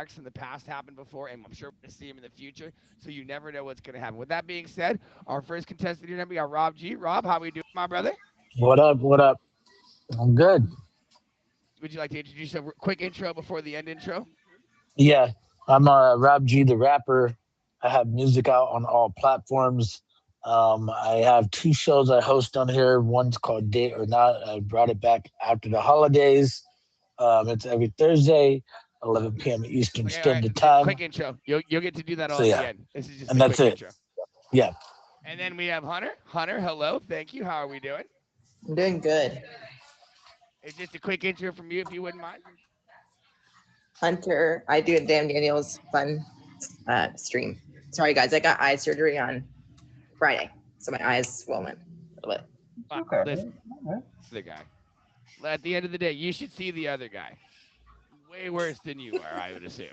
acts in the past happened before, and I'm sure we're going to see them in the future. So you never know what's going to happen. With that being said, our first contestant here, we got Rob G. Rob, how we doing, my brother? What up? What up? I'm good. Would you like to introduce a quick intro before the end intro? Yeah, I'm Rob G, the rapper. I have music out on all platforms. I have two shows I host on here. One's called Date or Not. I brought it back after the holidays. It's every Thursday, 11 p.m. Eastern Okay, all right. Standard Time. Quick intro. You'll get to do that all So at the yeah, end. This is just and a that's quick it. intro. Yeah. And then we have Hunter. Hunter, hello. Thank you. How are we doing? I'm doing good. It's just a quick intro from you, if you wouldn't mind. Hunter, I do a Dan Daniels fun stream. Sorry, guys, I got eye surgery on Friday, so my eyes swollen a little bit. Okay. Listen, the guy. At the end of the day, you should see the other guy. Way worse than you are, I would assume.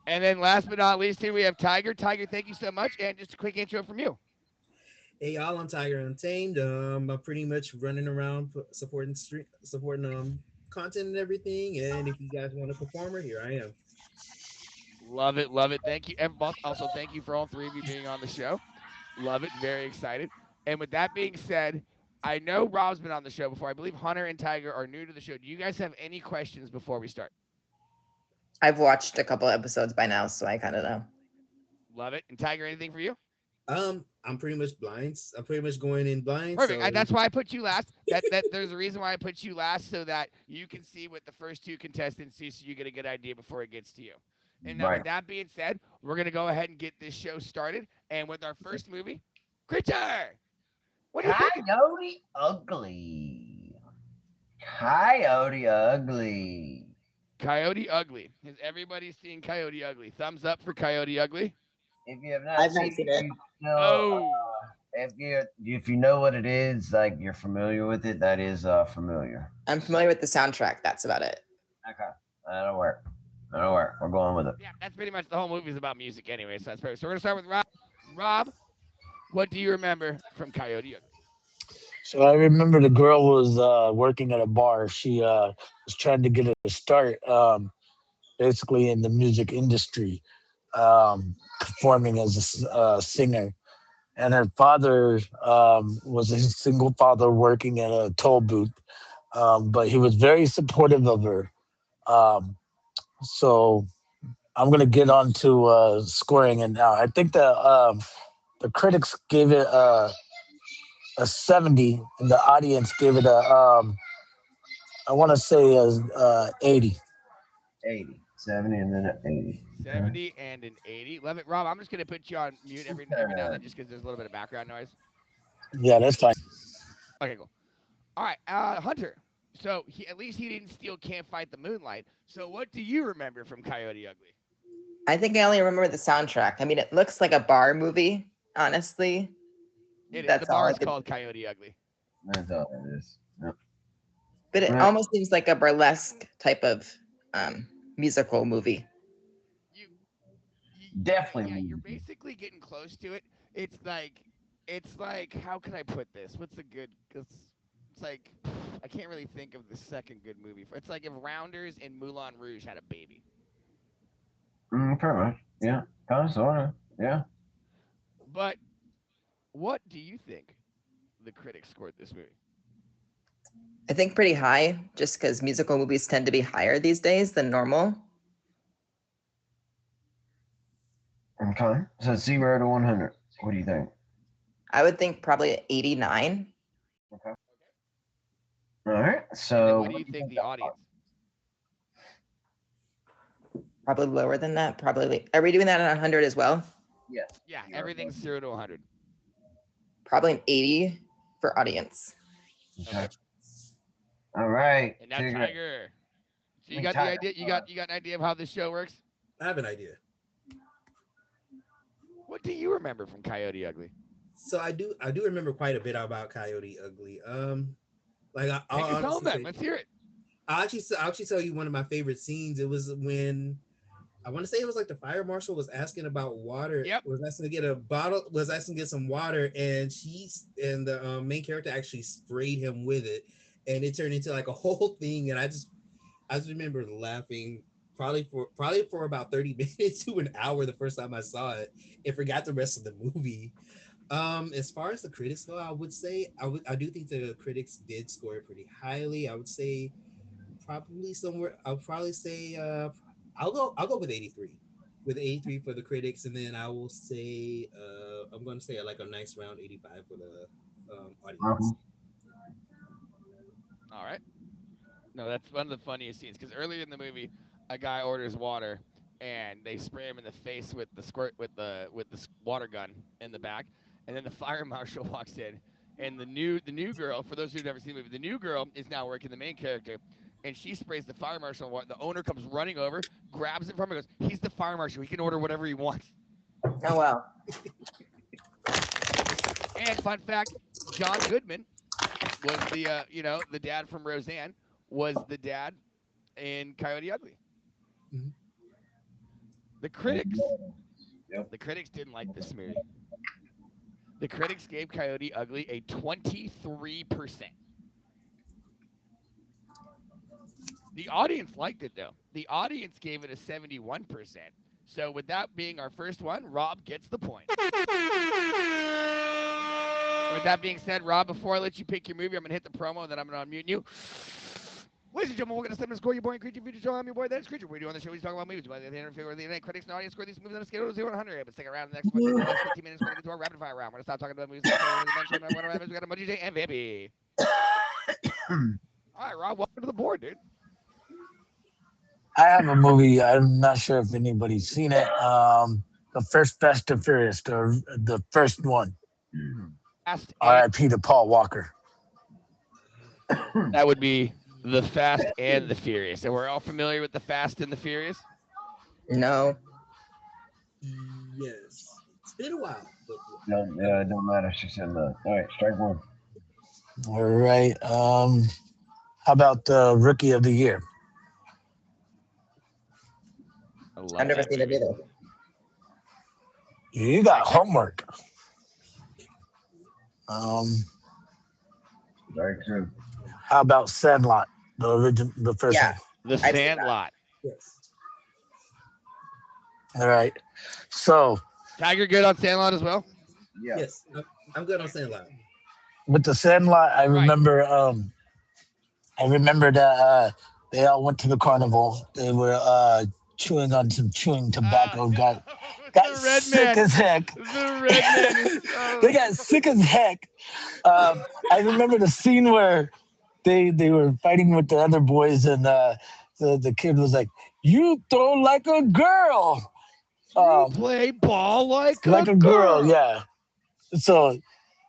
And then last but not least, here we have Tiger. Tiger, thank you so much. And just a quick intro from you. Hey y'all, I'm Tiger Untamed. I'm pretty much running around supporting content and everything. And if you guys want a performer, here I am. Love it, love it. Thank you. And also, thank you for all three of you being on the show. Love it. Very excited. And with that being said, I know Rob's been on the show before. I believe Hunter and Tiger are new to the show. Do you guys have any questions before we start? I've watched a couple episodes by now, so I kind of know. Love it. And Tiger, anything for you? I'm pretty much blind. I'm pretty much going in blind. Perfect. So That's why I put you last. That there's a reason why I put you last, so that you can see what the first two contestants see, so you get a good idea before it gets to you. And now, Right. with that being said, we're gonna go ahead and get this show started. And with our first movie, Creature. What do you think? Coyote Ugly. Coyote Ugly. Coyote Ugly. Has everybody seen Coyote Ugly? Thumbs up for Coyote Ugly. If you have not I've seen not seen it, it. you still, Oh, if you know what it is, like you're familiar with it, that is familiar. I'm familiar with the soundtrack. That's about it. Okay, that'll work. That'll work. We're going with it. yeah. That's pretty much the whole movie is about music anyway. So that's perfect. So we're gonna start with Rob. Rob, what do you remember from Coyote Ugly? So I remember the girl was working at a bar. She was trying to get a start, basically in the music industry, performing as a singer. And her father was a single father working at a toll booth, but he was very supportive of her. Um, so I'm gonna get on to scoring it now. I think the critics gave it a 70, and the audience gave it a I want to say a 80. 80, 70, and then an 80. Okay. 70 and an 80. Love it. Rob, I'm just gonna put you on mute every now and then, just because there's a little bit of background noise. Yeah, that's fine. Okay, cool. All right, Hunter. So at least he didn't steal "Can't Fight the Moonlight." So what do you remember from Coyote Ugly? I think I only remember the soundtrack. I mean, it looks like a bar movie, honestly. It is. That's The all bar I is could. called Coyote Ugly. That's all it is. Yep. But it Right. almost seems like a burlesque type of musical movie. You, Definitely yeah, you're movie. basically getting close to it. It's like how can I put this? What's a good? It's like I can't really think of the second good movie. It's like if Rounders and Moulin Rouge had a baby. Pretty much. Yeah. Kind of, sort of. Yeah. But what do you think the critics scored this movie? I think pretty high, just because musical movies tend to be higher these days than normal. Okay. So 0 to 100. What do you think? I would think probably 89. Okay. All right. And then So what do you think the audience? Probably lower than that. Probably. Are we doing that at 100 as well? Yes. Yeah, You're everything's 0 to 100. Probably an 80 for audience. Okay. All right. And now Tigger. Tiger. So you Wait, got the Tiger, idea? You got an idea of how this show works? I have an idea. What do you remember from Coyote Ugly? So I do remember quite a bit about Coyote Ugly. Like I'll Take us home honestly then. say, Let's hear it. I'll actually tell you one of my favorite scenes. It was when I want to say it was like the fire marshal was asking about water. Yep. Was asking to get a bottle. Was asking to get some water, and the main character actually sprayed him with it, and it turned into like a whole thing. And I just I just remember laughing probably for about 30 minutes to an hour the first time I saw it and forgot the rest of the movie. As far as the critics go, I would say I do think the critics did score it pretty highly. I would say probably somewhere. I'll probably say I'll go with 83, with 83 for the critics, and then I will say I'm going to say like a nice round 85 for the audience. All right. No, that's one of the funniest scenes because earlier in the movie, a guy orders water and they spray him in the face with the squirt with the water gun in the back, and then the fire marshal walks in, and the new girl, for those who've never seen the movie, the new girl is now working the main character, and she sprays the fire marshal. The owner comes running over, grabs it from her, goes, "He's the fire marshal. He can order whatever he wants." Oh well. And fun fact, John Goodman was the dad from Roseanne was the dad in Coyote Ugly. Mhm. The critics, Yep. the critics didn't like this movie. The critics gave Coyote Ugly a 23%. The audience liked it though. The audience gave it a 71%. So with that being our first one, Rob gets the point. With that being said, Rob, before I let you pick your movie, I'm gonna hit the promo, and then I'm gonna unmute you. Ladies and gentlemen, we're gonna step and score your boy and creature future show. I'm your boy, that is Creature. We do on the show. We talk about movies. By the interview with the internet critics and audience score these movies on a scale of 0 to 100. But stick around the next 15 minutes. We're gonna get to our rapid fire round. We're gonna stop talking about movies. We got Emoji J and Vampy. All right, Rob, welcome to the board, dude. I have a movie. I'm not sure if anybody's seen it. The first Fast and Furious, the first one. Fast and R.I.P. to Paul Walker. that would be the Fast and the Furious. And we're all familiar with the Fast and the Furious. No. Yes, it's been a while, but It don't matter. She said no. All right, strike one. All right. How about the Rookie of the Year? I love I've never that seen it movie. either. You got homework. Strike two. How about Sandlot, the original, the first Yeah. The I've seen that. Sandlot. yes. one? All right. So Tiger good on Sandlot as well? Yeah. Yes, I'm good on Sandlot. with the Sandlot, I Right. remember. I remember that they all went to the carnival. They were chewing on some chewing tobacco. Got the red sick man. as heck. The red man is so... They got sick as heck. I remember the scene where they were fighting with the other boys, and the kid was like, "You throw like a girl." You play ball like Like a girl, yeah. So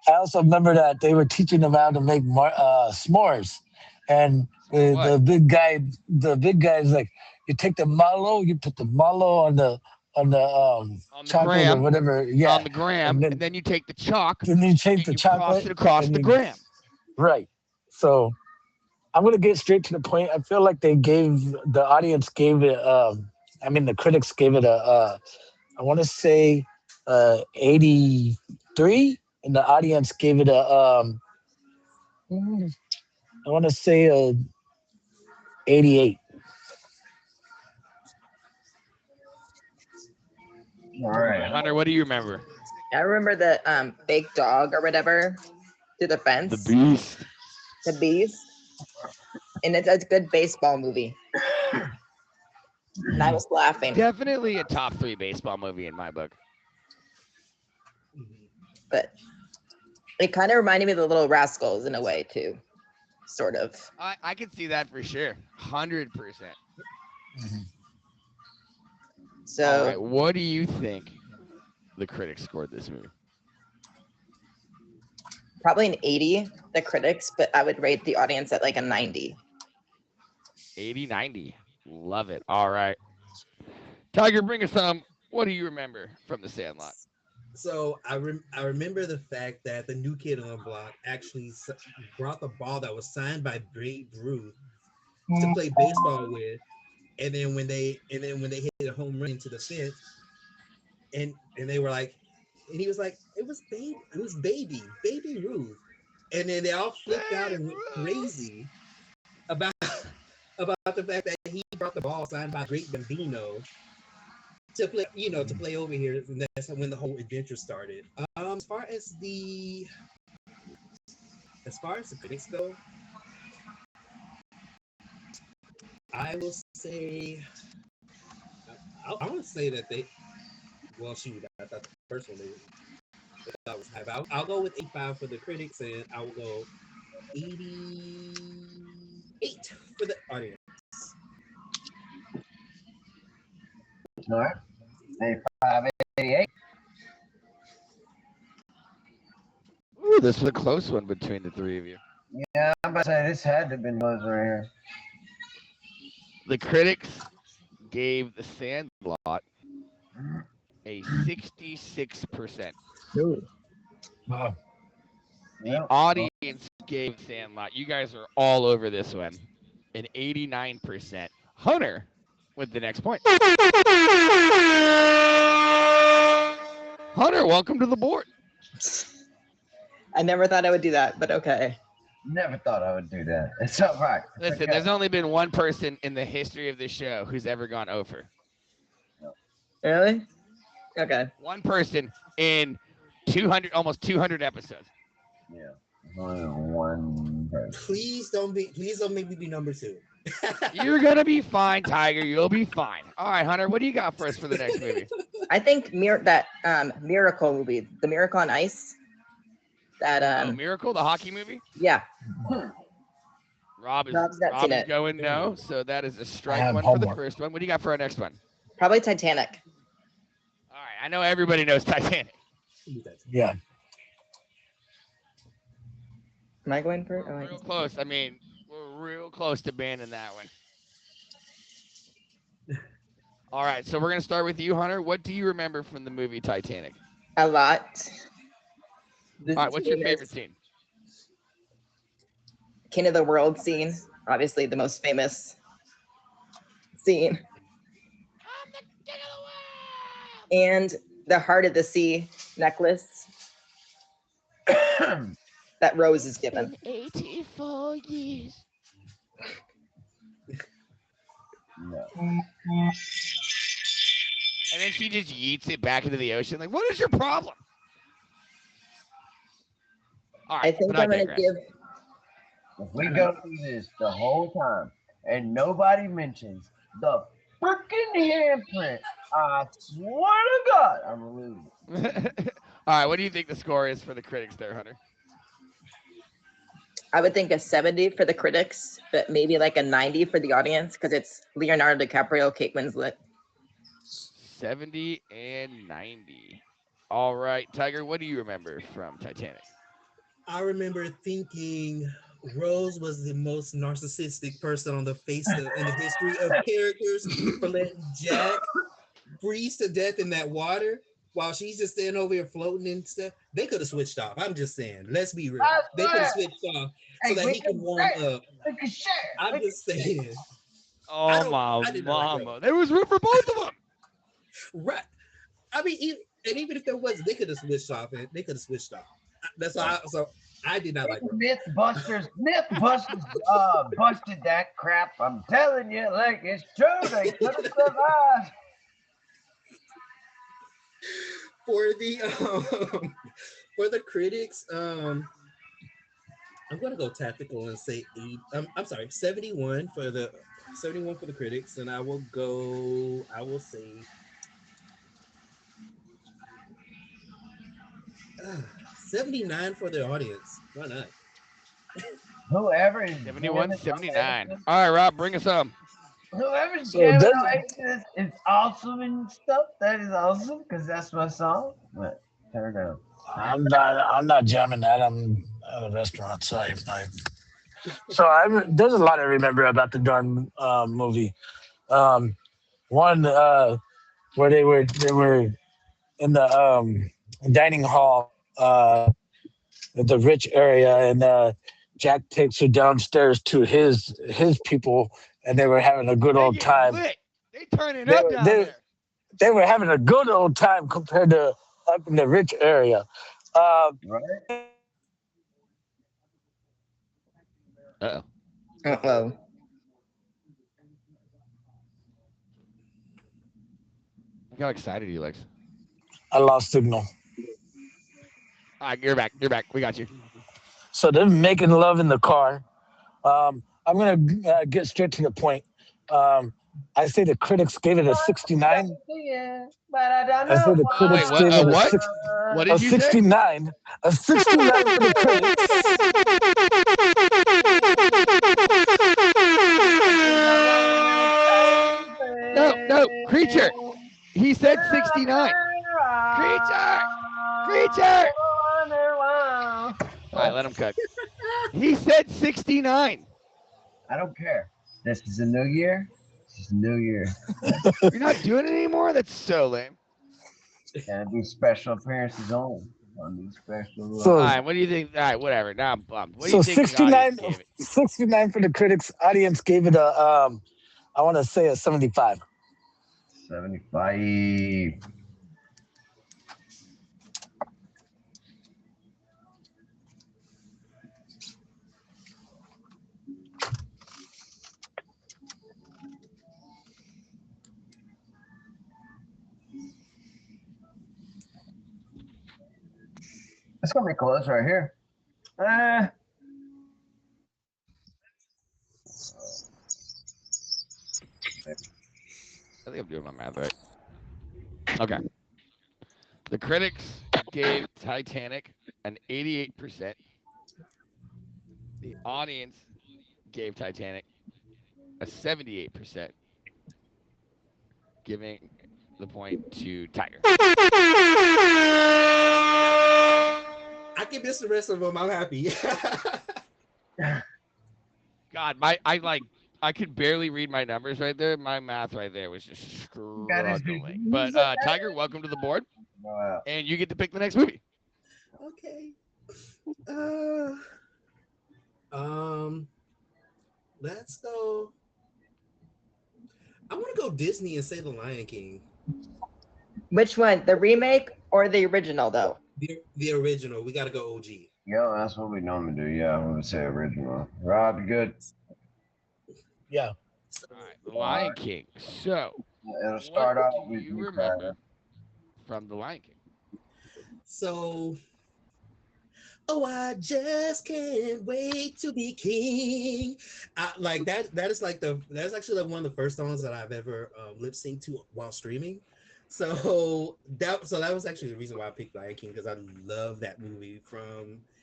I also remember that they were teaching them how to make s'mores, and the big guy's like, you take the mallow, you put the mallow on the On the chocolate gram. or whatever, yeah, On the gram, and then you take the chalk then you take and the you cross chocolate it across and the you- gram. right. So I'm gonna get straight to the point. I feel like the audience gave it. The critics gave it I want to say 83, and the audience gave it I want to say 88. All right. Hunter, what do you remember? I remember the big dog or whatever through the fence. The Beast. The Beast. And it's a good baseball movie. And I was laughing. Definitely a top 3 baseball movie in my book. Mhm. But it kind of reminded me of the Little Rascals in a way too. Sort of. I can see that for sure. 100%. So All right, what do you think the critics scored this movie? probably an 80, the critics, but I would rate the audience at like a 90. 80, 90. Love it. All right. Tiger, bring us some. What do you remember from The Sandlot? So I remember the fact that the new kid on the block actually brought the ball that was signed by Babe Ruth to play baseball with, and then when they hit a home run into the fence, and they were like, and he was like, it was baby Ruth, and then they all flipped out and went crazy about about the fact that he brought the ball signed by Great Bambino to play, to play over here, and that's when the whole adventure started. As far as the critics go, I will say, I would say that they. Well, shoot, I thought the first one they thought was high. But I'll go with 85 for the critics, and I will go 88 for the audience. All right. 85, 88. Ooh, this was a close one between the three of you. Yeah, I'm about to say this had to have been close right here. The critics gave The Sandlot a 66%. Wow. The Yep. audience gave Sandlot. You guys are all over this one. An 89%. Hunter with the next point. Hunter, welcome to the board. I never thought I would do that, but okay. Never thought I would do that. It's all right. Listen, Okay. there's only been one person in the history of this show who's ever gone over. Really? Okay. One person in 200, almost 200 episodes. Yeah. Only one person. Please don't make me be number 2. You're gonna be fine, Tiger. You'll be fine. All right, Hunter, what do you got for us for the next movie? I think Miracle movie, The Miracle on Ice. That Miracle, the hockey movie. yeah. Rob is Rob's not seen it. going no, so that is a strike have one for the homework. first one. What do you got for our next one? Probably Titanic. All right, I know everybody knows Titanic. Yeah. Am I going for? We're real close. I mean, we're real close to banning that one. All right, so we're gonna start with you, Hunter. What do you remember from the movie Titanic? A lot. All right, what's your favorite scene? King of the World scene. Obviously, the most famous scene. And the Heart of the Sea necklace that Rose is given. 84 years. No. And then she just yeets it back into the ocean. Like, what is your problem? All right, I think but I'm gonna digress. give. If we go through this the whole time and nobody mentions the freaking handprint, I swear to God, I'm gonna lose. All right, what do you think the score is for the critics there, Hunter? I would think a 70 for the critics, but maybe like a 90 for the audience because it's Leonardo DiCaprio, Kate Winslet. 70 and 90. All right, Tiger, what do you remember from Titanic? I remember thinking Rose was the most narcissistic person on the face in the history of characters for letting Jack freeze to death in that water while she's just standing over here floating and stuff. They could have switched off. I'm just saying. Let's be real. They could have switched off so that he can warm up. I'm just saying. Oh, my I did not like mama. There was room for both of them. Right. I mean, even if there was, they could have switched off. They could have switched off. That's why. So I did not like it. Mythbusters busted that crap. I'm telling you, like it's true. They could have survived. For the critics, I'm gonna go tactical and say 71 for the critics, and I will say 79 for the audience. Why not? Whoever is 71, 79. All right, Rob, bring us home. Whoever's So jamming does- on Exodus is awesome and stuff. That is awesome because that's my song. But turn it down. I'm not jamming that. I'm at a restaurant, so there's a lot I remember about the darn movie. One where they were in the dining hall at the rich area, and Jack takes her downstairs to his people, and they were having a good old They get time. lit. They turn it up down there. They were having a good old time compared to up in the rich area. Right? Uh-oh. Uh-oh. Look how excited he looks. I lost signal. All right, you're back. You're back. We got you. So they're making love in the car. I'm gonna get straight to the point. I say the critics gave it a 69. I say the critics Wait, what? gave it What? What a did you say? 69. A 69 for the critics. No, creature. He said 69. Creature. Creature. All right, let him cook. He said 69. I don't care. This is a new year. This is a new year. You're not doing it anymore? That's so lame. Gonna do special appearances only. On these special. So- All right, what do you think? All right, whatever. Now I'm bummed. What do So you think the audience 69, gave it? 69 for the critics. Audience gave it a I want to say a 75. 75. It's gonna be close right here. I think I'm doing my math right. Okay. The critics gave Titanic an 88%. The audience gave Titanic a 78%, giving the point to Tiger. I can miss the rest of them. I'm happy. God, I could barely read my numbers right there. My math right there was just struggling. But Tiger, welcome to the board, and you get to pick the next movie. Okay. Let's go. I want to go Disney and say The Lion King. Which one? The remake or the original, though? The original. We got to go OG. Yo, that's what we normally do. Yeah, we would say original. Rob, you good? Yeah. All right, The Lion King. So, It'll start off what do with you you, remember Tyler. from The Lion King? So, oh, I just can't wait to be king. Like that. That's actually like one of the first songs that I've ever lip synced to while streaming. So that was actually the reason why I picked Lion King, because I love that movie.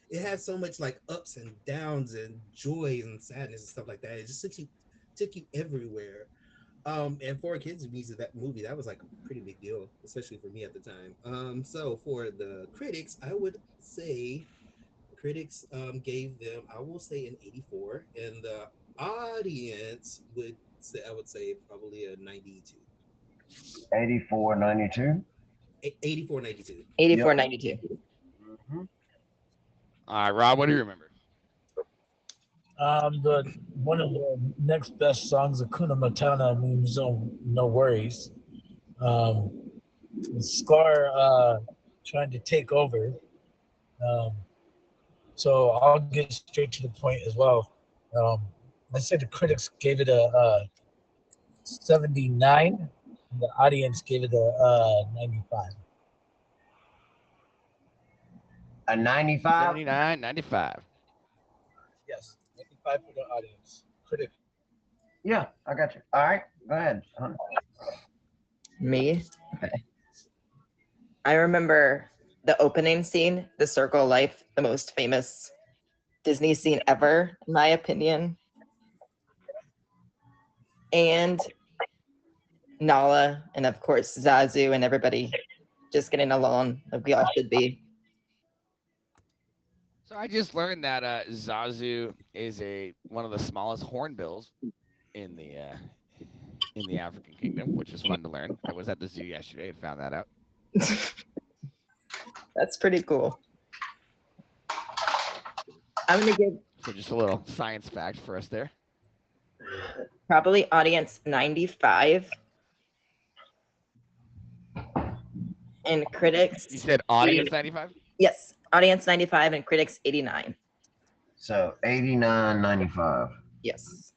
It has so much like ups and downs and joy and sadness and stuff like that. It just took you everywhere. And for a kids music, that movie, that was like a pretty big deal, especially for me at the time. So for the critics, I would say critics gave them, I will say, an 84, and the audience would say probably a 92. 84, 92. 84, 92. 84, 92. Mhm. All right, Rob, what do you remember? The one of the next best songs, Akuna Matata, means no worries. Scar trying to take over. So I'll get straight to the point as well. I said the critics gave it a 79, and the audience gave it a 95. A 95. 79, 95. Yes, 95 for the audience. Critic. Yeah, I got you. All right, go ahead. Me? Okay. I remember the opening scene, The Circle of Life, the most famous Disney scene ever, in my opinion. And Nala, and of course Zazu, and everybody just getting along like we all should be. So I just learned that Zazu is one of the smallest hornbills in the African kingdom, which is fun to learn. I was at the zoo yesterday and found that out. That's pretty cool. I'm gonna give So just a little science fact for us there. probably audience 95 and critics. You said audience 95? Yes, audience 95 and critics 89. So 89, 95. Yes.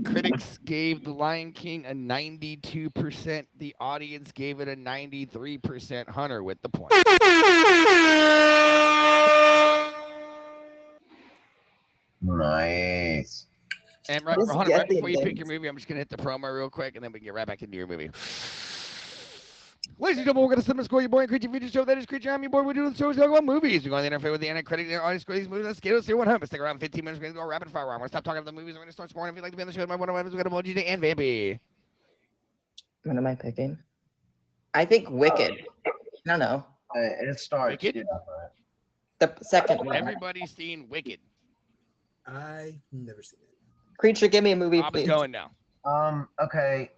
The critics gave The Lion King a 92%. The audience gave it a 93%. Hunter with the point. Nice. And Just Hunter, right before you guessing pick your movie, I'm just gonna hit the promo real quick, and then we can get right back into your movie. Ladies and gentlemen, we're gonna send score your boy and creature feature show. That is Creature. I'm your boy. We're doing the show. We're talking about movies. We're going to interfere with the end credit audience score these movies. Let's get 0-100. Stick around 15 minutes. We're gonna go rapid fire round. We're gonna stop talking about the movies. We're gonna start scoring. If you'd like to be on the show, my one of my we got emoji Day and Vampy. What am I picking? I think Wicked. I don't know. It starts. Wicked? Yeah. The second one. Everybody's seen Wicked. I never seen it. Creature, give me a movie, Rob is please. going now. Okay.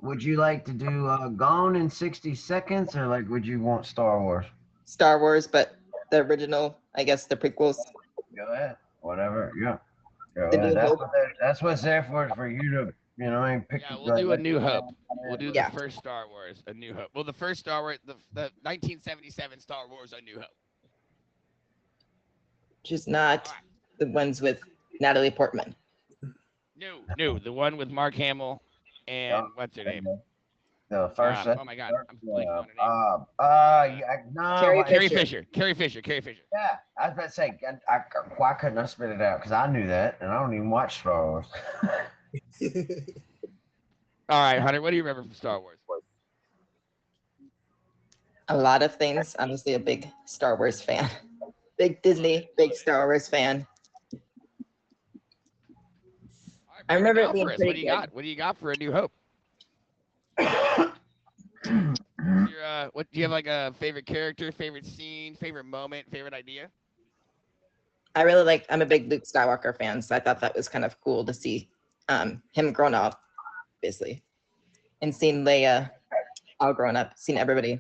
Would you like to do Gone in 60 Seconds, or like would you want Star Wars? Star Wars, but the original, I guess the prequels. Go ahead. Whatever. Yeah. Go The ahead. New That's Hope. that's what's there for you to, pick. Yeah, we'll do A New Hope. We'll do Yeah. the first Star Wars, A New Hope. Well, the first Star Wars, the 1977 Star Wars, A New Hope. Just not All right. the ones with Natalie Portman. No, the one with Mark Hamill and what's her name? The first. Oh my God, I'm blanking on her name. Yeah, no. Carrie Carrie Fisher. Fisher. Yeah, I was about to say, why couldn't I spit it out? Because I knew that, and I don't even watch Star Wars. All right, Hunter, what do you remember from Star Wars? A lot of things. Honestly, a big Star Wars fan. Big Disney, big Star Wars fan. All right, I remember it break being down for us. What pretty do you good. got? What do you got for A New Hope? What do you have, like a favorite character, favorite scene, favorite moment, favorite idea? I really like. I'm a big Luke Skywalker fan, so I thought that was kind of cool to see him grown up, obviously, and seeing Leia all grown up, seeing everybody.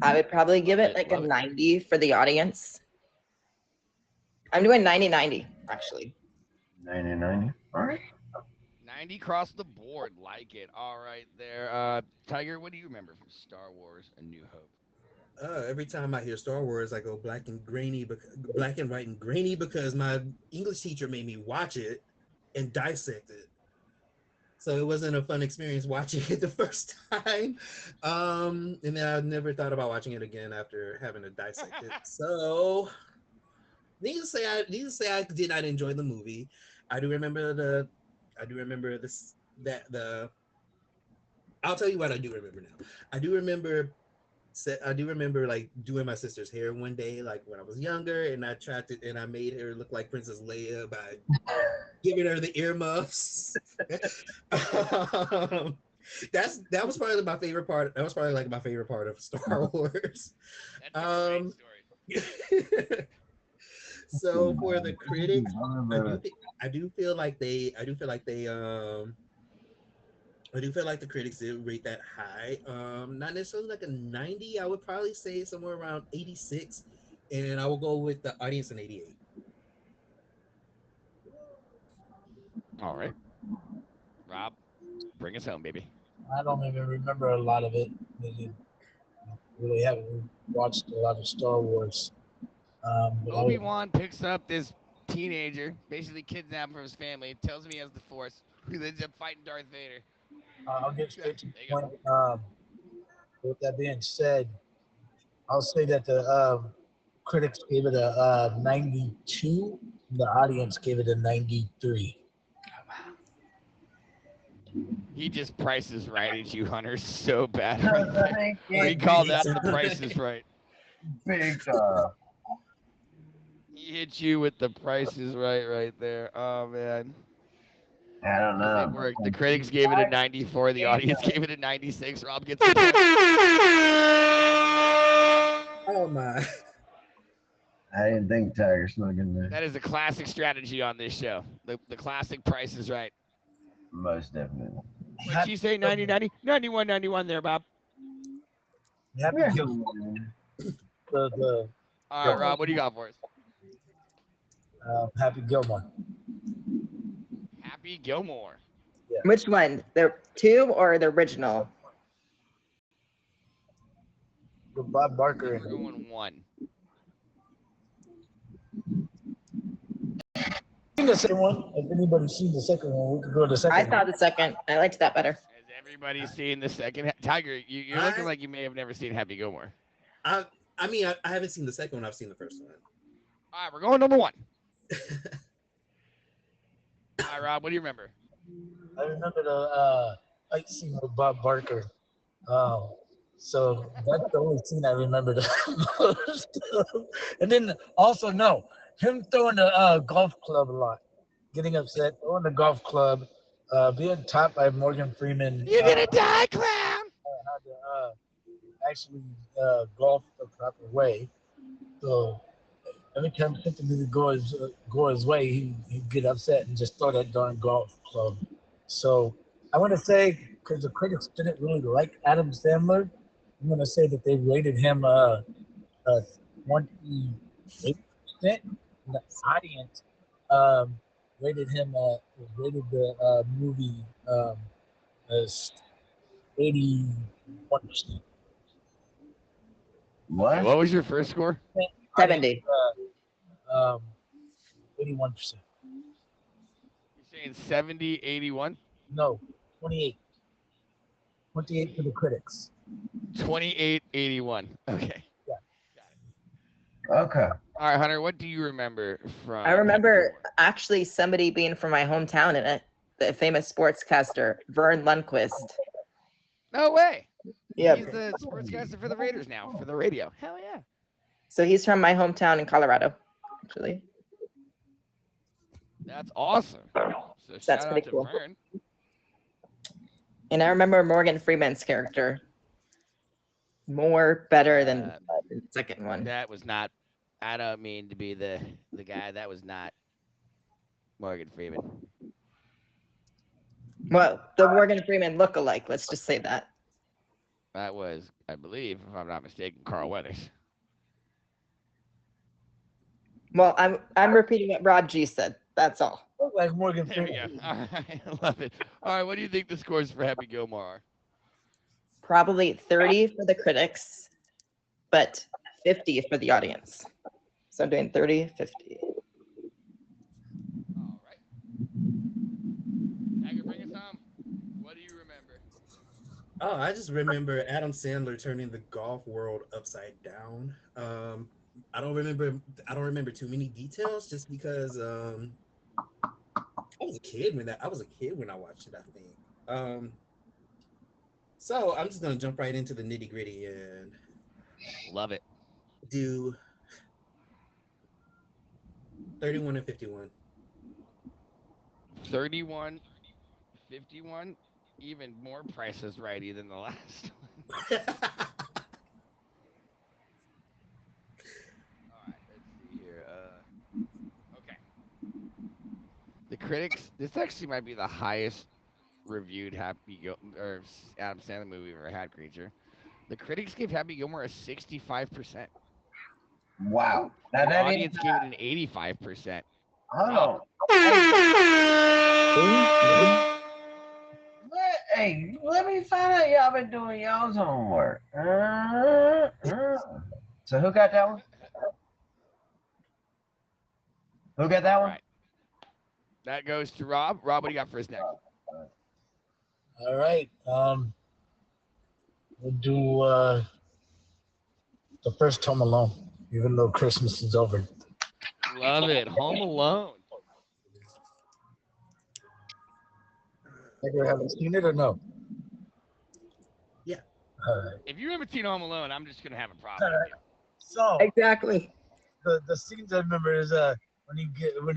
I would probably give it like a 90 for the audience. I'm doing 90-90, actually. 90. All right. 90 across the board, like it. All right, there. Tiger, what do you remember from Star Wars: A New Hope? Every time I hear Star Wars, I go black and white and grainy because my English teacher made me watch it and dissect it. So it wasn't a fun experience watching it the first time. And then I never thought about watching it again after having to dissect it. So needless to say I did not enjoy the movie. I'll tell you what I do remember now. I do remember like doing my sister's hair one day, like when I was younger, and I made her look like Princess Leia by giving her the earmuffs. That was probably my favorite part. That was probably like my favorite part of Star Wars. That's a great story. So for the critics, I do feel like the critics did rate that high. Not necessarily like a 90. I would probably say somewhere around 86, and I will go with the audience in 88. All right, Rob, bring us home, baby. I don't even remember a lot of it. Really haven't watched a lot of Star Wars. But Obi-Wan picks up this teenager, basically kidnapped from his family, tells him he has the Force, who ends up fighting Darth Vader. I'll get straight to the There you go. point. With that being said, I'll say that the critics gave it a 92. The audience gave it a 93. He just prices right at you, Hunter, so bad. Right there. We call that the Price is Right. Big He hit you with the Price is right there. Oh man. I don't know. It worked. The critics gave it a 94. The audience gave it a 96. Rob gets the point. Oh my! I didn't think Tiger snuck in there. That is a classic strategy on this show. The classic Price is Right. Most definitely. What'd you say? 90, 90? 91, 91 there, Bob. Happy Gilmore. The All right, Rob, what do you got for us? Happy Gilmore. Happy Gilmore. Which one? The 2 or the original? The Bob Barker. We're going 1. seen the second one. If anybody's seen the second one, we could go to the second I one. saw the second. I liked that better. Has everybody seen the second? Tiger, you're looking I- like you may have never seen Happy Gilmore. I mean, I haven't seen the second one. I've seen the first one. All right, we're going number one. All right, Rob, what do you remember? I remember the fight scene with Bob Barker. So that's the only scene I remember the most. And then also, no, him throwing the golf club a lot, getting upset, throwing the golf club, being taught by Morgan Freeman. You're gonna die, clown. How to actually golf the proper way. So every time something didn't go his way, he'd get upset and just throw that darn golf club. So I want to say, because the critics didn't really like Adam Sandler, I'm going to say that they rated him 28%. The audience rated the movie as 81%. What? What was your first score? 70. 81%. You're saying 70, 81? No, 28. 28 for the critics. 28, 81. Okay. Okay. All right, Hunter, what do you remember from? I remember actually somebody being from my hometown in it, the famous sportscaster, Vern Lundquist. No way. Yeah. He's the sportscaster for the Raiders now, for the radio. Hell yeah. So he's from my hometown in Colorado, actually. That's awesome. So That's shout out pretty to cool. Vern. And I remember Morgan Freeman's character more better than the second one. That was not. I don't mean to be the guy. That was not Morgan Freeman. Well, the Morgan Freeman look-alike, let's just say that. That was, I believe, if I'm not mistaken, Carl Weathers. Well, I'm repeating what Rod G said. That's all. Look like Morgan There we Freeman. go. All right, I love it. All right, what do you think the scores for Happy Gilmore are? Probably 30 for the critics, but 50 for the audience. So I'm doing 30, 50. All right. Tiger, bring us home. What do you remember? Oh, I just remember Adam Sandler turning the golf world upside down. I don't remember too many details just because I was a kid when I watched it, I think. So I'm just gonna jump right into the nitty gritty and Love it. do 31 and 51. 31, 51, even more Price is Righty than the last one. All right, let's see here. Okay. The critics, this actually might be the highest reviewed or Adam Sandler movie we've ever had, Creature. The critics gave Happy Gilmore a 65%. Wow. Now The that audience is. gave it an 85%. Hold on. Hey, let me find out y'all been doing y'all's homework. So who got that one? Who got that All one? right. That goes to Rob. Rob, what do you got for us next? All right. We'll do the first Home Alone, even though Christmas is over. Love it. Home Alone. You haven't seen it or no? Yeah. All right. If you haven't seen Home Alone, I'm just gonna have a problem with you. So Exactly. the scenes I remember is when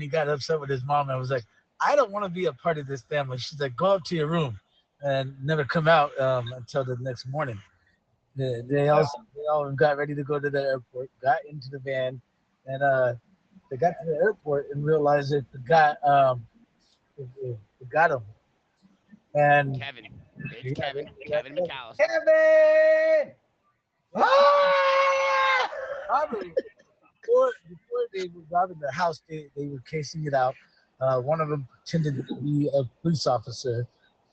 he got upset with his mom and was like, I don't want to be a part of this family. She's like, go up to your room and never come out until the next morning. They all got ready to go to the airport, got into the van, and they got to the airport and realized they forgot him. And Kevin. It's Kevin McAllister. Kevin! Ah! Robbery. Before they were robbing the house, they were casing it out. One of them pretended to be a police officer.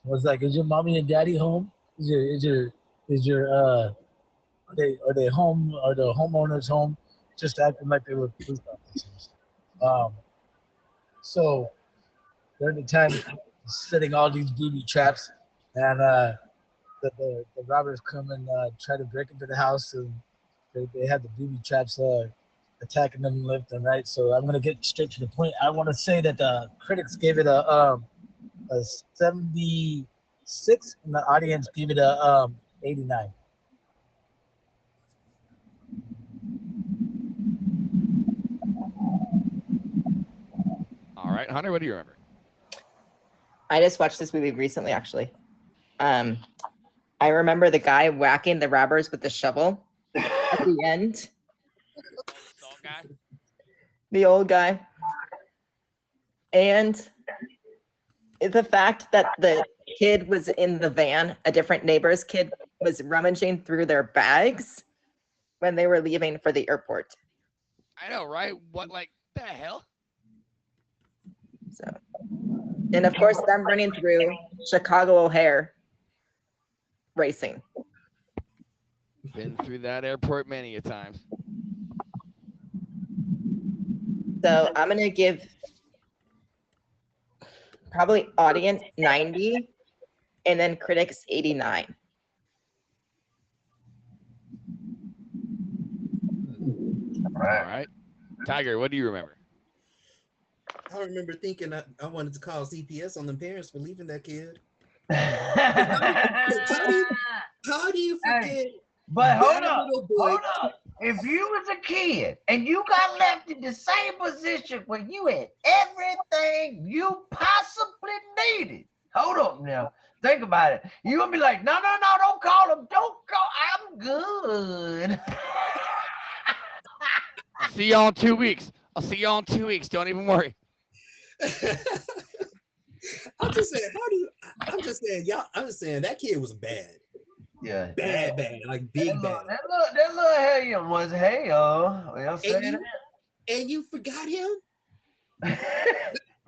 Was like, "Is your mommy and daddy home? Are they home? Are the homeowners home?" Just acting like they were police officers. So during the time setting all these booby traps, and the robbers come and try to break into the house, and they have the booby traps attacking them left and right. So I'm gonna get straight to the point. I want to say that the critics gave it a 76, and the audience gave it a 89. All right, Hunter, what do you remember? I just watched this movie recently, actually. I remember the guy whacking the robbers with the shovel at the end. Salt guy? The old guy. And the fact that the kid was in the van, a different neighbor's kid was rummaging through their bags when they were leaving for the airport. I know, right? What, like, the hell? So, and of course, them running through Chicago O'Hare racing. Been through that airport many a times. So I'm gonna give probably audience 90 and then critics 89. All right. Tiger, what do you remember? I remember thinking I wanted to call CPS on them parents for leaving that kid. How do you forget? Hey, but hold that up, little boy? hold up. If you was a kid and you got left in the same position where you had everything you possibly needed, hold up now. Think about it. You gonna be like, no, don't call him. Don't call. I'm good. See y'all in 2 weeks. I'll see y'all in 2 weeks. Don't even worry. I'm just saying, I'm just saying that kid was bad. Yeah. Bad, like big bad. That little hellion was hell. Well, And you forgot him?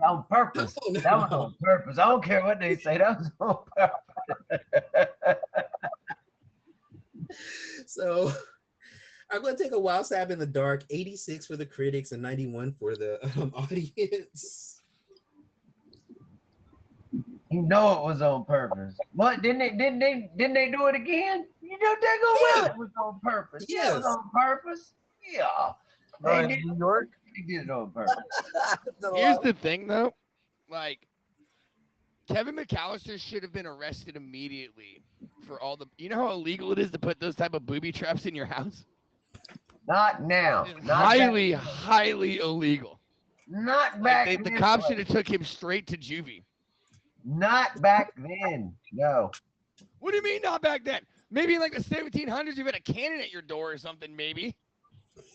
On purpose. No. That was on purpose. I don't care what they say. That was on purpose. So I'm going to take a wild stab in the dark. 86 for the critics and 91 for the audience. You know it was on purpose. What didn't they do it again? You know they go well. It was on purpose. Yes. Yeah, it was on purpose. Yeah. In New York. They did it on purpose. Here's the thing, though. Like, Kevin McAllister should have been arrested immediately for all the. You know how illegal it is to put those type of booby traps in your house? Not now. It's Not highly illegal. Not back Like, the then. cops should have took him straight to juvie. Not back then. No. What do you mean not back then? Maybe in like the 1700s, you had a cannon at your door or something, maybe.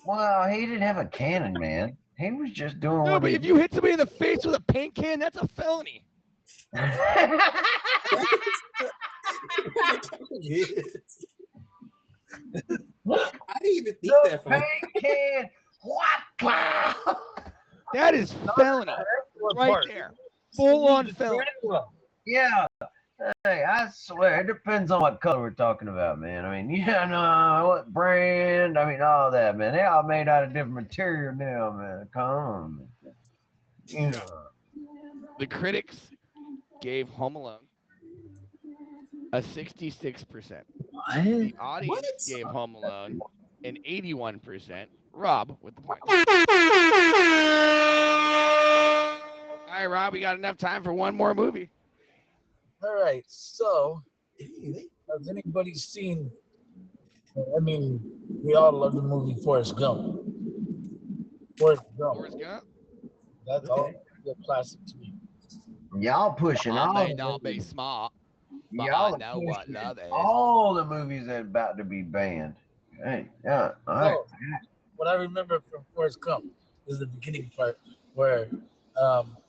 Well, he didn't have a cannon, man. He was just doing No, what but he if you hit somebody in the face with a paint can, that's a felony. I didn't even think The that. paint can. What? That is felony right there. Full on felony. Yeah. Hey, I swear, it depends on what color we're talking about, man. I mean, you know, what brand, I mean, all that, man. They all made out of different material now, man. Come on. You know. The critics gave Home Alone a 66%. The audience What? gave Home Alone an 81%. Rob with the point. All right, Rob, we got enough time for one more movie. All right. So, Dang, has anybody seen? I mean, we all love the movie Forrest Gump. Forrest Gump. Forrest Gump? That's all a classic to me. Y'all pushing I all may the not be movies. smart, but Y'all I know what pushing love is. all the movies that about to be banned. Hey, yeah, all right. Oh, what I remember from Forrest Gump is the beginning part where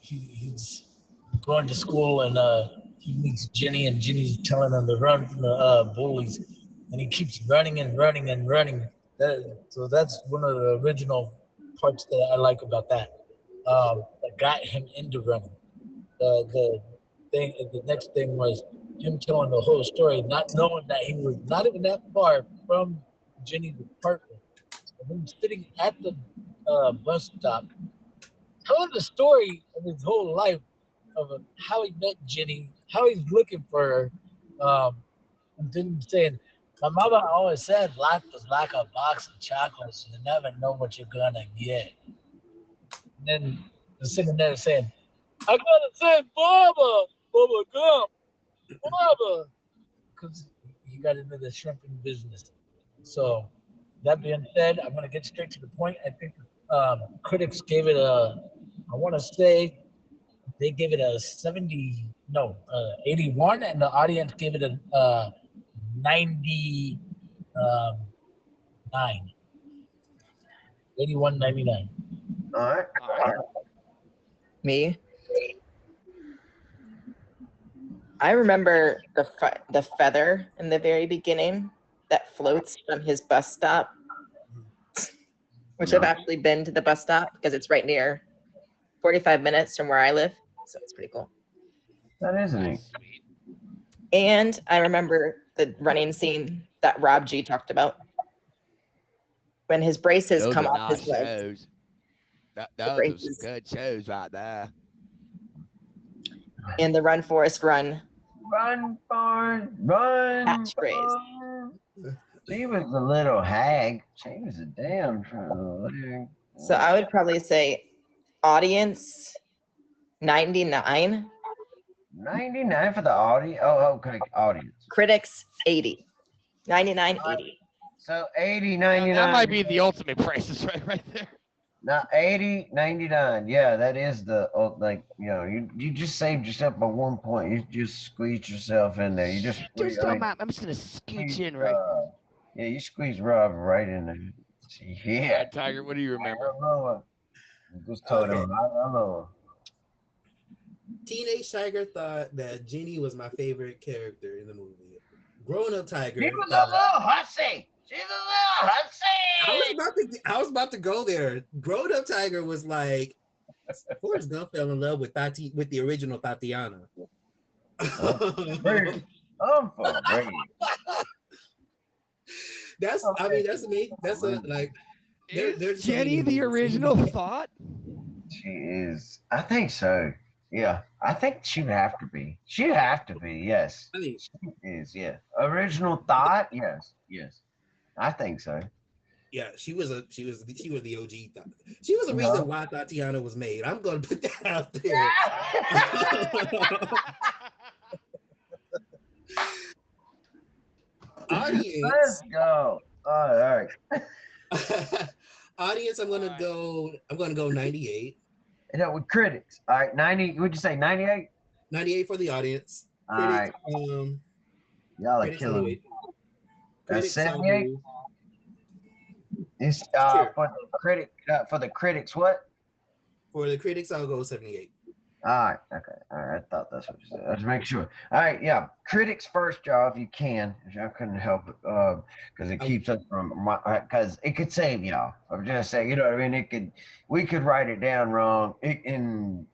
he's going to school and he meets Jenny, and Jenny's telling him to run from the bullies, and he keeps running and running and running. So that's one of the original parts that I like about that. That got him into running. The next thing was him telling the whole story, not knowing that he was not even that far from Jenny's apartment. So him sitting at the bus stop, telling the story of his whole life of how he met Jenny, how he's looking for her, and then saying, "My mother always said life is like a box of chocolates. You never know what you're gonna get." And then the sitting there saying, "I gotta say, Baba Gump, Baba," because he got into the shrimping business. So that being said, I'm gonna get straight to the point. I think critics gave it a, I want to say they gave it a 70, no, 81, and the audience gave it a 90, 9, 81, 99. All right. All right. Me. I remember the feather in the very beginning that floats from his bus stop, which I've actually been to the bus stop because it's right near 45 minutes from where I live. So it's pretty cool. That is neat. Sweet. And I remember the running scene that Rob G talked about when his braces Those come are off nice his legs. shows. Those are some braces. good shows right there. In the Run Forest Run Run, Forrest, run. catchphrase. Forrest. She was a little hag. She was a damn hag. So I would probably say audience 99, 99 for the audience. Oh, okay, audience. critics 80. 99, 80. So 80, Now, 99. that might be the ultimate prices right there. Now 80, 99. Yeah, that is the like you just saved yourself by 1 point. You just squeezed yourself in there. You just Just I'm just gonna scooch in right. Yeah, you squeezed Rob right in there. All Yeah. right, Tiger, what do you remember? I don't know. I just told him I don't know. Teenage Tiger thought that Jenny was my favorite character in the movie. Grown up Tiger. She was a little hussy. She's a little hussy. I was about to go there. Grown up Tiger was like Forrest Gump fell in love with with the original Tatiana. That's amazing. That's a like. Is Jenny the original thought? She is. I think so. Yeah, I think she would have to be. She'd have to be. Yes, I mean, she is. Yeah, original thought. Yes, yes. I think so. yeah, she was the OG. She was the reason why Tatiana was made. I'm gonna put that out there. Audience. Let's go. All right. Audience, I'm gonna go 98. And that with critics. All right, 90. Would you say 98? 98 for the audience. All right. Y'all are killing me. That's 78. It's for the critics. What? For the critics, I'll go 78. All right. Okay. All right. I thought that's what you said. Let's make sure. All right. Yeah. Critics first, y'all, if you can. I couldn't help it because it keeps us from because it could save y'all. I'm just saying, you know what I mean? We could write it down wrong. It can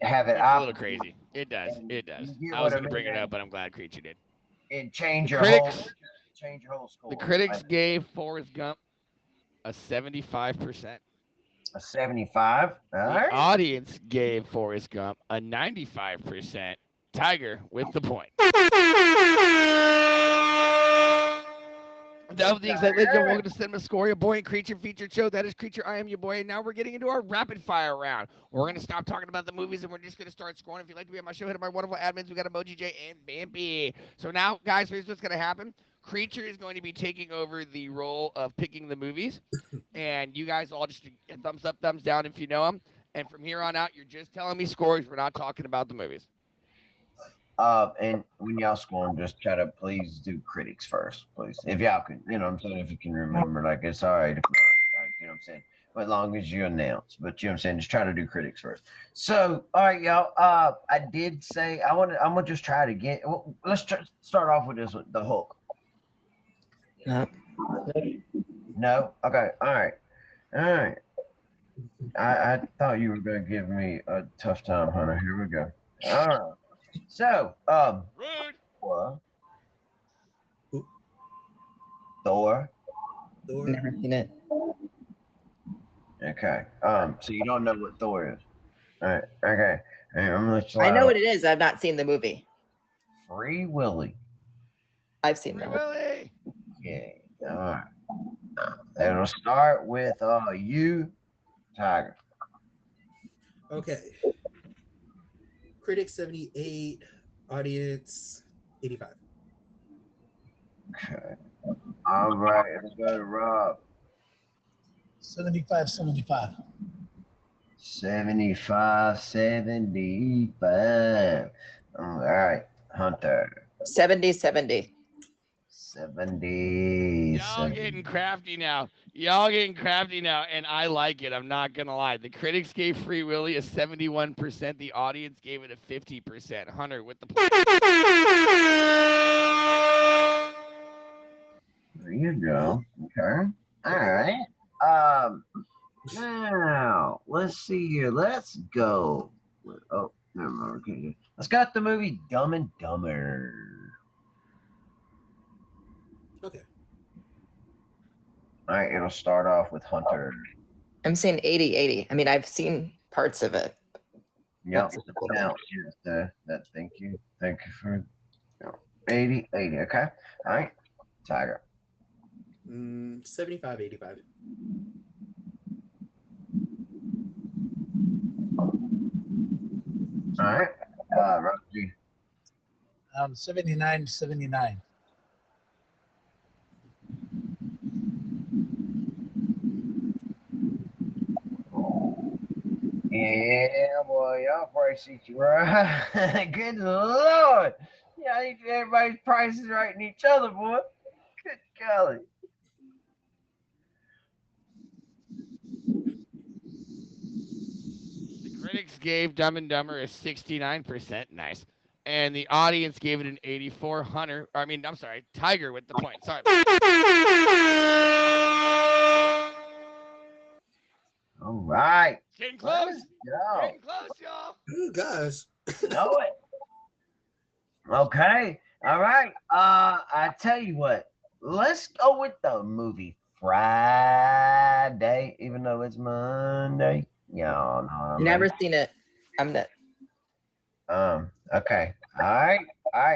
have it It's a little crazy. It does. It does. I was going to bring it up, but I'm glad Creature did. And change your whole score. The critics gave Forrest Gump a 75%. A 75. All right. The audience gave Forrest Gump a 95%. Tiger with the point. That being said, ladies and gentlemen, welcome to Cinema Score, your boy and Creature featured show. That is Creature. I am your boy. And now we're getting into our rapid fire round. We're going to stop talking about the movies and we're just going to start scoring. If you'd like to be on my show, hit up my wonderful admins. We got Emoji J and Bambi. So now, guys, here's what's going to happen. Creature is going to be taking over the role of picking the movies. And you guys all just get thumbs up, thumbs down if you know them. And from here on out, you're just telling me scores. We're not talking about the movies. And when y'all score them, just try to please do critics first, please. If y'all can, you know what I'm saying, if you can remember, like it's all right if not, like, you know what I'm saying. But as long as you announce, but you know what I'm saying, just try to do critics first. So, all right, y'all. I did say I'm gonna just try to get. Well, let's start off with this the Hulk. No. Okay. All right. All right. I thought you were gonna give me a tough time, Hunter. Here we go. All right. So, Thor. Never seen it. Okay. So you don't know what Thor is. All right. Okay. Hey, I'm gonna let you I know out. what it is. I've not seen the movie. Free Willy. I've seen Free the Willy. Okay. All right. It'll start with you, Tiger. Okay. Critics 78, audience 85. Okay. All right. Let's go to Rob. 75. 75, 75. All right. Hunter. 70. 70. Y'all getting crafty now. Y'all getting crafty now, and I like it. I'm not gonna lie. The critics gave Free Willy a 71%. The audience gave it a 50%. Hunter with the point. There you go. Okay. All right. Now let's see here. Let's go. Oh, never mind. Okay. Let's got the movie Dumb and Dumber. Okay. All right. It'll start off with Hunter. I'm saying 80. 80. I mean, I've seen parts of it. Yep. That's Now, that. Thank you. Thank you for 80. 80. Okay. All right. Tiger. 75, 85. All right. Rocky. 79. Yeah, boy, y'all price each right. Good Lord. Yeah, I think everybody's prices right in each other, boy. Good golly. The critics gave Dumb and Dumber a 69%. Nice. And the audience gave it an 84. Hunter, I'm sorry, Tiger with the point. Sorry. All right. Getting close. Let's go. Getting close, y'all. Oh, gosh. Know it. Okay. All right. I tell you what. Let's go with the movie Friday, even though it's Monday. Y'all know what I mean. Never seen it. I'm the Okay. All right,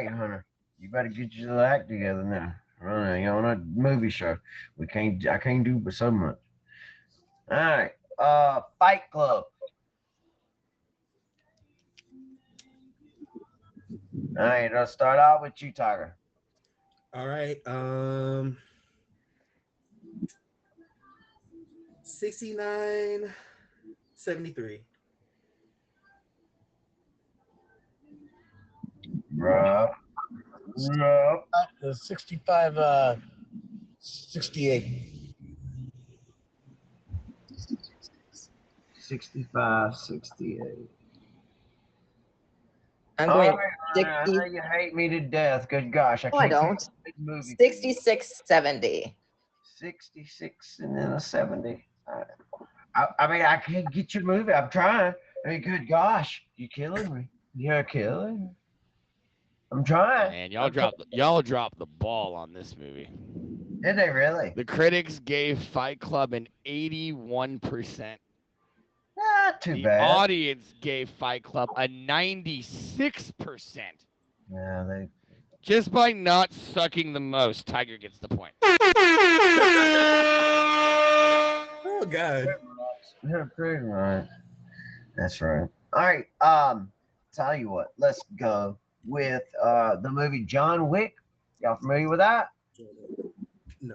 Hunter. You better get your act together now. You're on a movie show. I can't do so much. All right. Fight Club. All right, I'll start out with you, Tiger. All right. 69, 73. Rob. 65. 68. 65, 68. I'm going All right, Hunter, I 60. know you hate me to death. Good gosh, I No, I can't don't. see this movie. 66. 70. 66 and then a 70. I mean, I can't get your movie. I'm trying. I mean, good gosh, you're killing me. You're killing me. I'm trying. Man, y'all dropped the ball on this movie. Did they really? The critics gave Fight Club an 81%. Not too The bad. audience gave Fight Club a 96%. Yeah, they. Just by not sucking the most, Tiger gets the point. Oh, God. They're pretty right. That's right. All right. Tell you what. Let's go with the movie John Wick. Y'all familiar with that? No.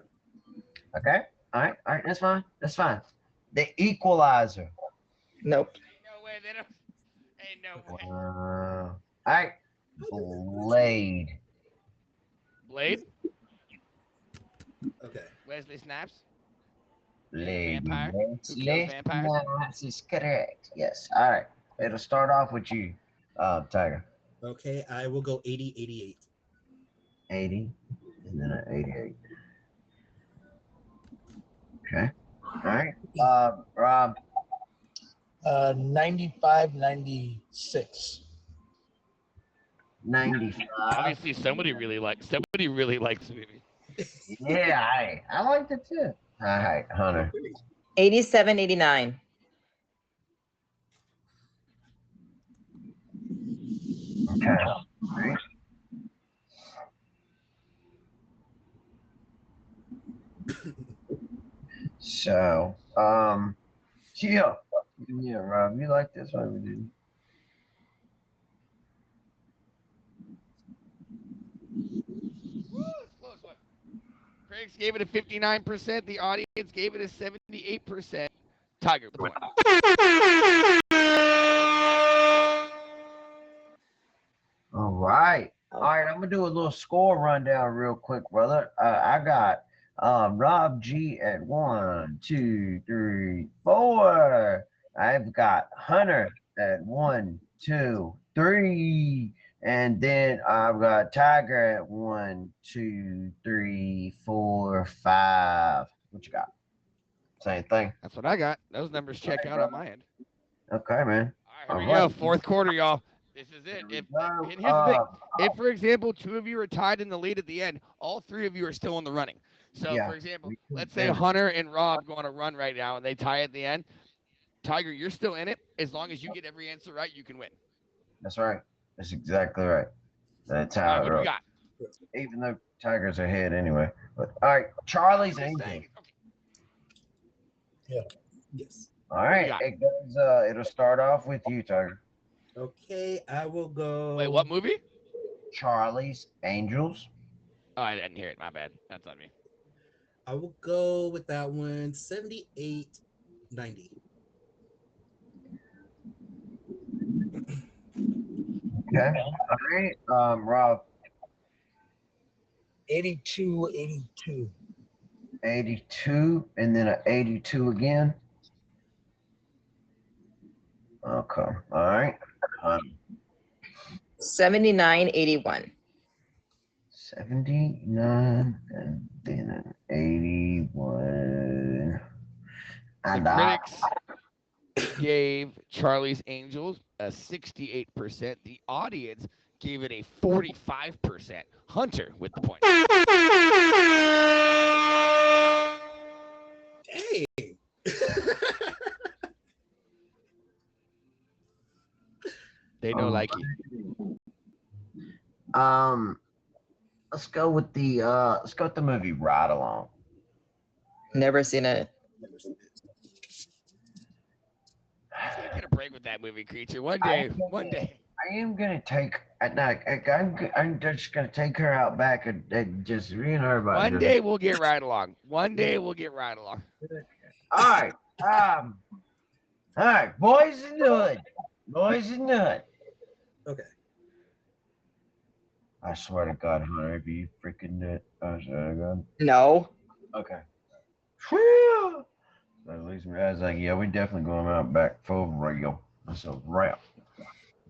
Okay. All right. That's fine. That's fine. The Equalizer. Nope. Ain't no way they don't. Ain't no way. All right. Blade. Blade? Okay. Wesley Snipes? Blade. Vampire? Who kills vampires? That is correct. Yes. All right. It'll start off with you, Tiger. Okay. I will go 80, 88. 80, and then an 88. Okay. All right. Rob. 95. 96. 95. Obviously, somebody really likes the movie. Yeah, I liked it too. All right, Hunter. 87, 89. Okay. Right. So, yeah, yeah, Rob, you like this one? We did. Woo, it's a close one. Critics gave it a 59%. The audience gave it a 78%. Tiger with the point. All right. All right, I'm gonna do a little score rundown real quick, brother. I got Rob G at 1, 2, 3, 4. I've got Hunter at 1, 2, 3. And then I've got Tiger at 1, 2, 3, 4, 5. What you got? Same thing. That's what I got. Those numbers check out on my end. Okay, man. All right, here we go. Fourth quarter, y'all. This is it. And here's the thing. If, for example, two of you are tied in the lead at the end, all three of you are still in the running. So, Yeah. for example, let's say Hunter and Rob go on a run right now and they tie at the end. Tiger, you're still in it. As long as you get every answer right, you can win. That's right. That's exactly right. That's All how right, it what do we goes. got? Even though Tiger's ahead anyway. But all right, Charlie's I'm just Angel. saying. Yeah. Yes. All right, got? it goes. It'll start off with you, Tiger. Okay, I will go. Wait, what movie? Charlie's Angels. Oh, I didn't hear it. My bad. That's on me. I will go with that one. 78, 90. Okay. All right. Rob, 82, 82. 82, and then an 82 again. Okay. All right. 79, 81. 79 and then an 81. And The critics gave Charlie's Angels a 68%. The audience gave it a 45%. Hunter with the point. Dang. They know likey. Let's go with the movie Ride Along. Never seen it. He's gonna get a break with that movie, Creature. One day. I am gonna take. I'm just gonna take her out back and just me and her about. One day we'll get right along. One day we'll get right along. All right. All right. Boys in the Hood. Boys in the Hood. Okay. I swear to God, Hunter, if you freaking nut. I swear to God. No. Okay. Whew. At least I was like, yeah, we definitely going out back for real. That's a wrap.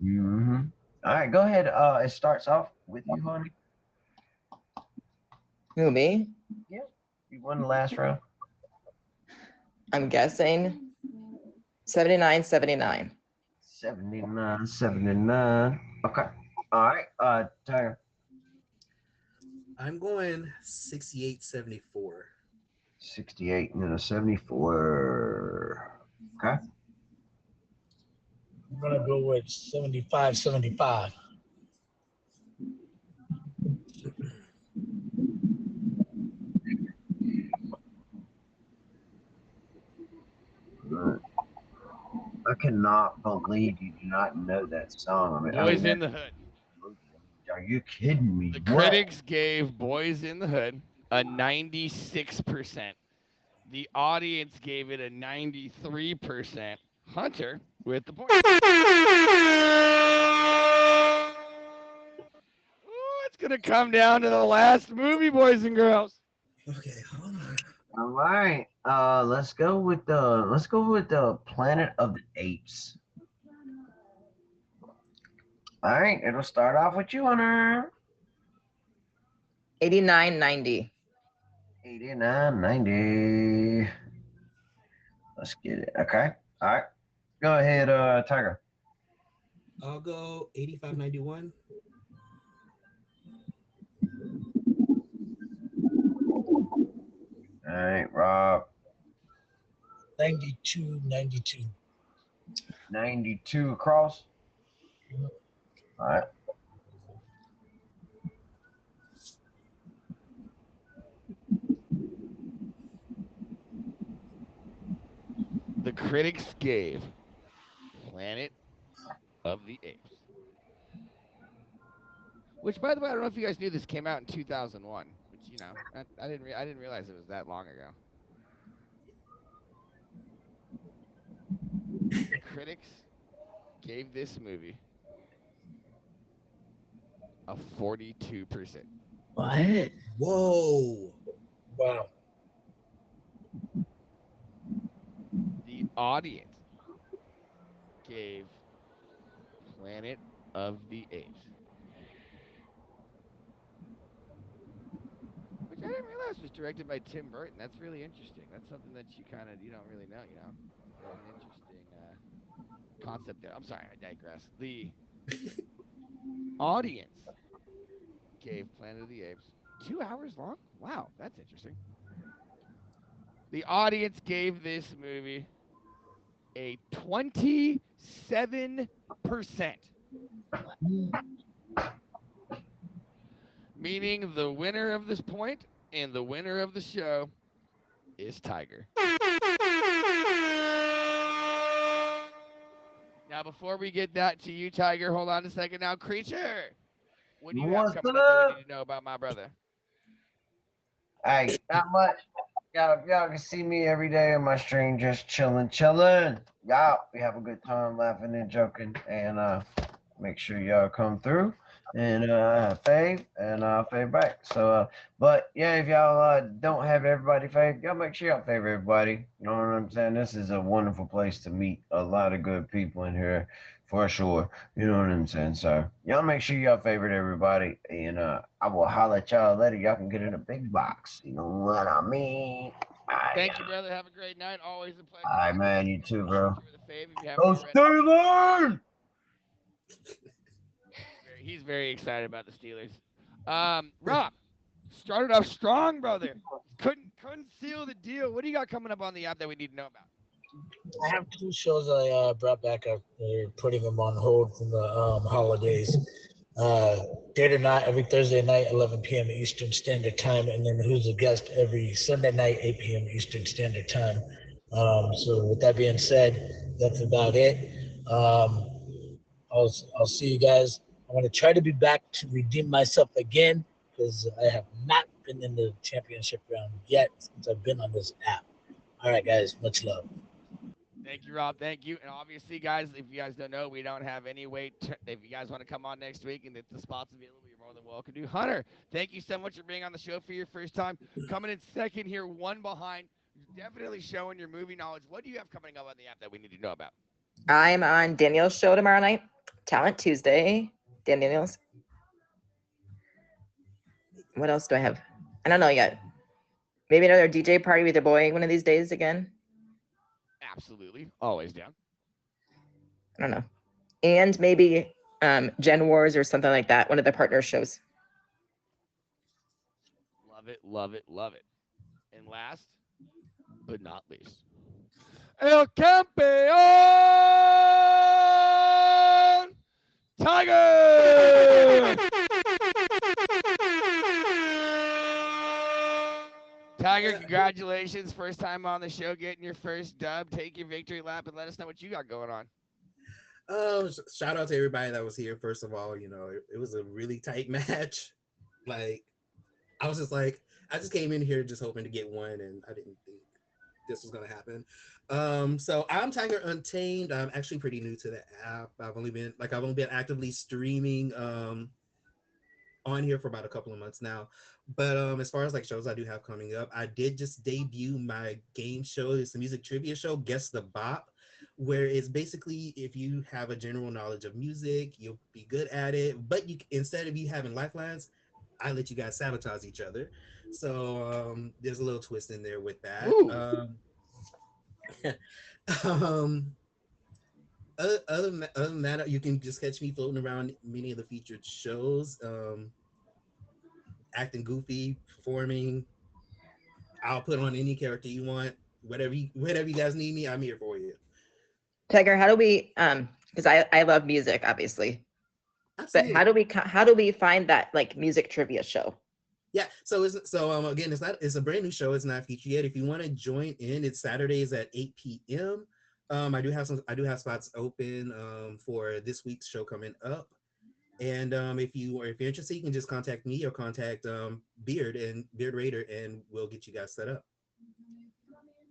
Mm-hmm. All right, go ahead. It starts off with you, honey. Who, me? You won the last round. I'm guessing 79, 79. 79, 79. Okay. All right. Tiger. I'm going 68, 74. 68 and then a 74. Okay. I'm gonna go with 75, 75. I cannot believe you do not know that song. Boys in the Hood. Are you kidding me? The What? critics gave Boys in the Hood a 96%. The audience gave it a 93%. Hunter with the point. Ooh, it's gonna come down to the last movie, boys and girls. Okay, hold on. All right. Let's go with the Planet of the Apes. All right, it'll start off with you, Hunter. 89, 90. 89, 90. Let's get it. Okay. All right. Go ahead, Tiger. I'll go 85, 91. All right, Rob. 92, 92. 92 across. All right. The critics gave Planet of the Apes. Which, by the way, I don't know if you guys knew this came out in 2001. Which, you know, I didn't realize it was that long ago. The critics gave this movie a 42%. What? Whoa. Wow. The audience gave Planet of the Apes, which I didn't realize was directed by Tim Burton. That's really interesting. That's something that you don't really know, you know. Very an interesting concept there. I'm sorry, I digress. The audience gave Planet of the Apes 2 hours long. Wow, that's interesting. The audience gave this movie a 27%. Meaning the winner of this point and the winner of the show is Tiger. Now, before we get that to you, Tiger, hold on a second now. Creature, what do you have What's coming up that we up? need to know about my brother? Hey, not much. Y'all can see me every day on my stream, just chilling. Y'all, we have a good time laughing and joking, and make sure y'all come through and fave and fave back. So, but yeah, if y'all don't have everybody fave, y'all make sure y'all fave everybody. You know what I'm saying? This is a wonderful place to meet a lot of good people in here, for sure. You know what I'm saying? So y'all make sure y'all favorite everybody, and I will holler at y'all later. Y'all can get in a big box. You know what I mean? Thank you, brother. Have a great night. Always a pleasure. All right, man. You too, bro. Enjoy the fave if you haven't Go already. Steelers! He's very excited about the Steelers. Rob, started off strong, brother. Couldn't seal the deal. What do you got coming up on the app that we need to know about? I have two shows I brought back up. They're putting them on hold from the holidays. Date or Not every Thursday night, 11 p.m. Eastern Standard Time, and then Who's the Guest every Sunday night, 8 p.m. Eastern Standard Time. So with that being said, that's about it. I'll see you guys. I'm going to try to be back to redeem myself again because I have not been in the championship round yet since I've been on this app. All right, guys, much love. Thank you, Rob. Thank you. And obviously, guys, if you guys don't know, we don't have any wait. If you guys want to come on next week and if the spot's available, you're more than welcome to. Hunter, thank you so much for being on the show for your first time. Coming in second here, one behind. Definitely showing your movie knowledge. What do you have coming up on the app that we need to know about? I'm on Danielle's show tomorrow night, Talent Tuesday. Danielle's. What else do I have? I don't know yet. Maybe another DJ party with your boy one of these days again. Absolutely. Always down. I don't know. And maybe Gen Wars or something like that. One of the partner shows. Love it, love it, love it. And last but not least, El Campeón Tiger! Tiger, congratulations. First time on the show, getting your first dub. Take your victory lap and let us know what you got going on. Shout out to everybody that was here. First of all, it was a really tight match. Like, I was just like, I just came in here just hoping to get one, and I didn't think this was gonna happen. So I'm Tiger Untamed. I'm actually pretty new to the app. I've only been actively streaming on here for about a couple of months now. But as far as like shows I do have coming up, I did just debut my game show. It's a music trivia show, Guess the Bop, where it's basically if you have a general knowledge of music, you'll be good at it. But instead of you having lifelines, I let you guys sabotage each other. So there's a little twist in there with that. Other than that, you can just catch me floating around many of the featured shows, acting goofy, performing. I'll put on any character you want. whatever you guys need me, I'm here for you. Tiger, how do we because I love music, obviously, but Absolutely. how do we find that like music trivia show? Yeah, so again, it's a brand new show. It's not featured yet. If you want to join in, it's Saturdays at 8 p.m. I do have spots open for this week's show coming up. And if you're interested, you can just contact me or contact Beard Raider, and we'll get you guys set up.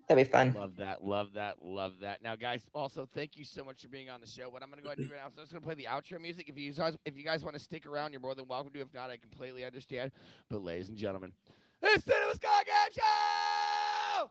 That'd be fun. Love that, love that, love that. Now, guys, also thank you so much for being on the show. What I'm gonna go ahead and do right now is I'm just gonna play the outro music. If you guys want to stick around, you're more than welcome to. If not, I completely understand. But, ladies and gentlemen, it's the Wisconsin Show.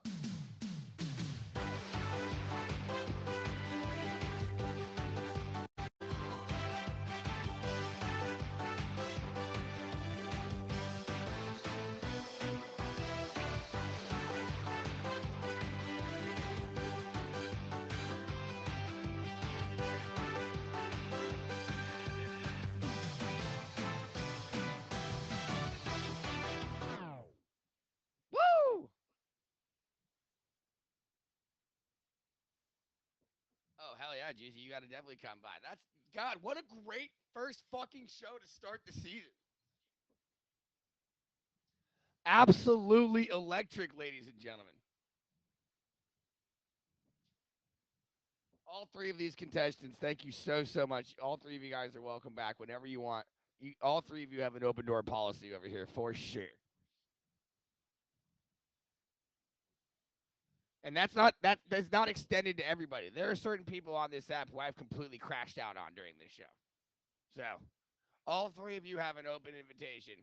Woo! Oh hell yeah, Juicy, you gotta definitely come by. That's God. What a great first fucking show to start the season. Absolutely electric, ladies and gentlemen. All three of these contestants, thank you so much. All three of you guys are welcome back whenever you want. All three of you have an open door policy over here for sure. And that's not extended to everybody. There are certain people on this app who I've completely crashed out on during this show. So, all three of you have an open invitation.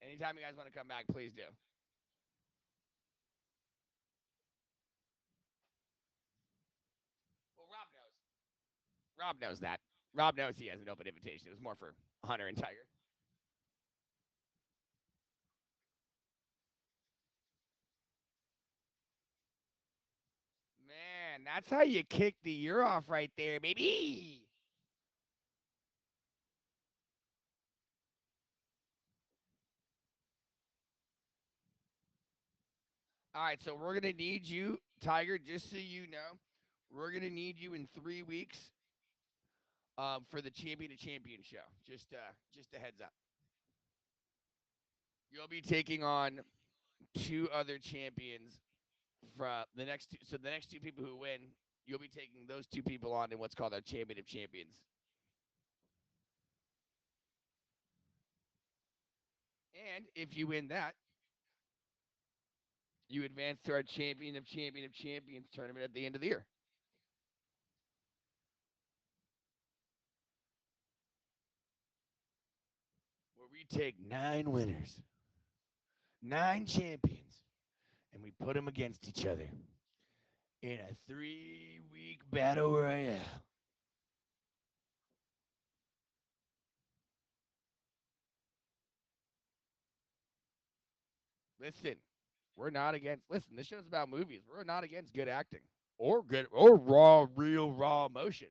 Anytime you guys want to come back, please do. Well, Rob knows. Rob knows that. Rob knows he has an open invitation. It was more for Hunter and Tiger. Man, that's how you kick the year off right there, baby. All right, so we're gonna need you, Tiger. Just so you know, we're gonna need you in 3 weeks for the champion to champion show. Just a heads up. You'll be taking on two other champions from the next two. So the next two people who win, you'll be taking those two people on in what's called our champion of champions. And if you win that, you advance to our champion of champions tournament at the end of the year. Where we take 9 winners, 9 champions, and we put them against each other in a 3-week battle royale. Listen, we're not against. Listen, this show's about movies. We're not against good acting or raw, real raw emotion.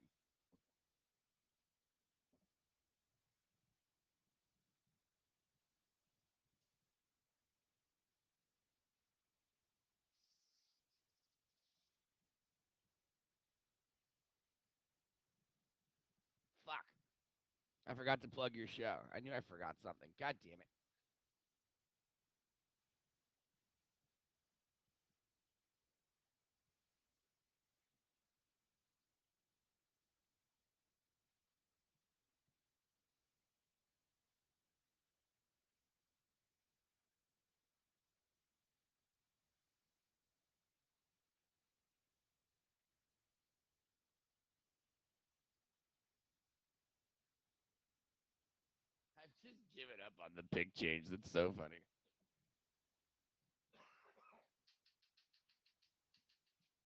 Fuck, I forgot to plug your show. I knew I forgot something. God damn it. I've just given up on the big change. That's so funny.